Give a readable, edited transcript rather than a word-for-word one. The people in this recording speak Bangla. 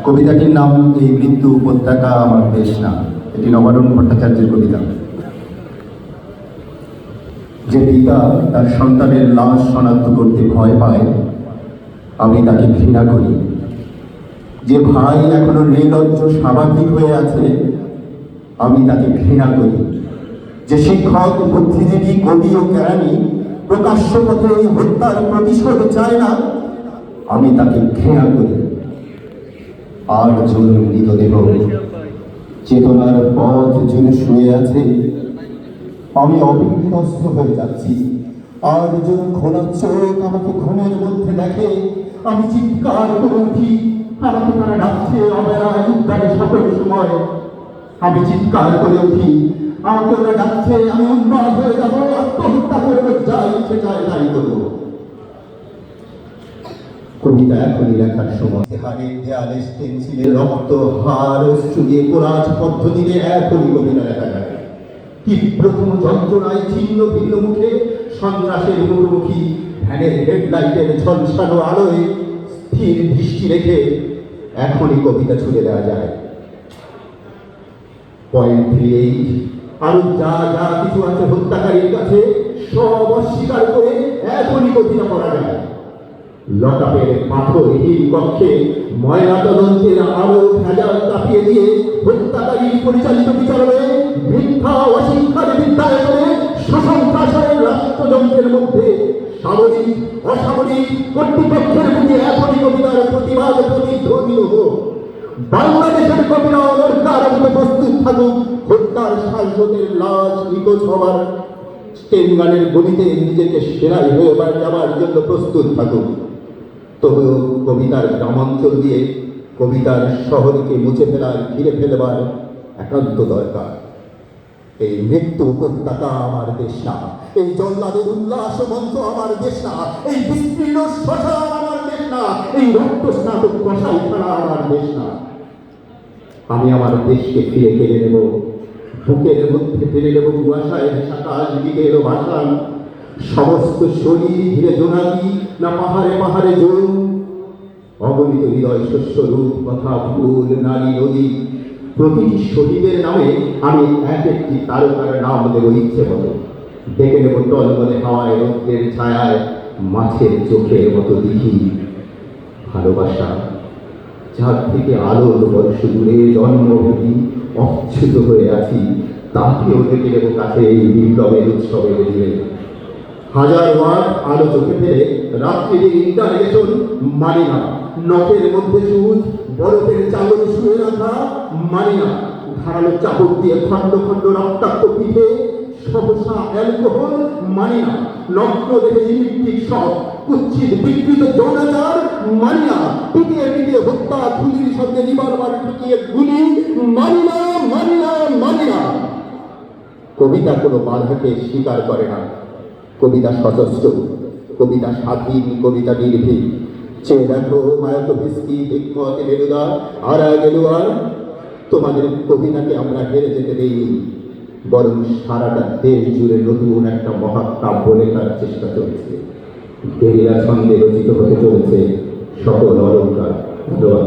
কবিতাটির নাম এই মৃত্যু উপত্যকা আমার দেশ না। এটি নবারুণ ভট্টাচার্যের কবিতা। যে পিতা তার সন্তানের লাশ শনাক্ত করতে ভয় পায়, আমি তাকে ঘৃণা করি। যে ভাই এখনো নির্লজ্জ স্বাভাবিক হয়ে আছে, আমি তাকে ঘৃণা করি। যে শিক্ষক, বুদ্ধিজীবী, কবি ও জ্ঞানী প্রকাশ্য পথে এই হত্যার প্রতিশোধ চায় না, আমি তাকে ঘৃণা করি। আর জন মৃতদেহ চেতনার পথ জুড়ে শুয়ে আছে, আমি অবিন্যস্ত হয়ে যাচ্ছি। আর জন খোলা চোখ আমাকে ঘুমের মধ্যে দেখে, আমি চিৎকার করে উঠি। আমাকে তারা ডাকছে অবেলায় উদ্যানে সকল সময়। আমি চিৎকার করে উঠি, আমাকে ওরা ডাকছে। আমি উন্মাদ হয়ে যাবো, আত্মহত্যা করবো, যা ইচ্ছে চায় তাই করবো। কবিতা এখনই লেখার সময় হারের দেয়ালে স্টেনসিলের রক্ত হার চুলিয়ে কোরাজ পদ্ধতিতে এখনই কবিতা লেখা যায়। তীব্র কোনো যন্ত্রণায় ছিন্ন ভিন্ন মুখে সন্ত্রাসের মুখোমুখি ভ্যানের হেডলাইটের ঝলসানো আলোয় স্থির দৃষ্টি রেখে এখনই কবিতা ছুড়ে দেওয়া যায়। পয়েন্ট 38 আরো যা যা কিছু আছে হত্যাকারীর কাছে সব অস্বীকার করে এখনই কবিতা পড়া যায়। লকআপের পাথরহীন কক্ষে ময়না তদন্তের আলো ভেজাল কাঁপিয়ে দিয়ে হত্যাকারী পরিচালিত বিচারে মিথ্যা অশিক্ষার বিদ্যায় করে সশস্ত্র রাষ্ট্রযন্ত্রের মধ্যে সামরিক অসামরিক কর্তৃপক্ষের প্রতি এখনই কবিতার প্রতিবাদ প্রতিধ্বনিত হোক। বাংলাদেশের কবিরা অলঙ্কার মতো প্রস্তুত থাকুক হত্যার সাংসদের লাশ নিখোঁজ হওয়ার স্টেনগানের গলিতে নিজেকে সেরাই হয়ে যাবার জন্য প্রস্তুত থাকুক। তবুও কবিতার গ্রামাঞ্চল দিয়ে কবিতার শহরকে মুছে ফেলার ঘিরে ফেলবার একান্ত দরকার। এই মৃত্যু উপত্যকা আমার দেশ না, এই জল্লাদের উল্লাস মঞ্চ আমার দেশ না, এই বিস্তীর্ণ শ্মশান আমার দেশ না, এই রক্তস্নাতক কষাইখানা আমার দেশ না। আমি আমার দেশকে ফিরে কেড়ে নেব, বুকের মধ্যে ফিরে নেব কুয়াশায় সাকাশ দিকের ভাষান। সমস্ত শরীর ঘিরে জোনাকি না পাহাড়ে পাহাড়ে জোর, অগণিত হৃদয় শস্য রূপ কথা ফুল নারী নদী। প্রতিটি শহীদের নামে আমি এক একটি তারকার নাম দেব ইচ্ছে মতো। ডেকে নেব টলমলে হাওয়ায় রৌদ্রের ছায়ায় মাছের চোখের মতো দিঘি। ভালোবাসা যার থেকে আলোর বর্ষ দূরে জন্মভূমি অচ্যুত হয়ে আছি, তাকেও ডেকে নেব কাছে এই বিপ্লবের উৎসবের দিনে। হাজার ওয়াট আলো চোখে ফেলে রাত্রির ইন্টারনেশন মানি না। নখের মধ্যে সুচ বরফের চাদর শুয়ে রাখা মানি না। ধারালো চাপড় দিয়ে খণ্ড খণ্ড রক্তাক্ত পিঠে সহসা অ্যালকোহল মানি না। নগ্ন দেখে ইলেকট্রিক শক কুচ্ছিত বিকৃত যৌনাচার মানি না। পিটিয়ে পিটিয়ে হত্যা খুলির সঙ্গে নিবারবার ঠুকিয়ে গুলি মানি না, মানি না, মানি না। কবিতা কোনো বাধাকে স্বীকার করে না। কবিতা সশস্ত্র, কবিতা স্বাধীন, কবিতা নির্ভীক। চেয়ে দেখো মায়াকোভিস্কি, হিকমত, নেরুদা আর গেলুয়ার। তোমাদের কবিতাকে আমরা হেরে যেতে দেইনি, বরং সারাটা দেশ জুড়ে নতুন একটা মহাকাব্য লেখার চেষ্টা চলছে। গেরিলা ছন্দে রচিত হতে চলেছে সকল অলঙ্কার। ধন্যবাদ।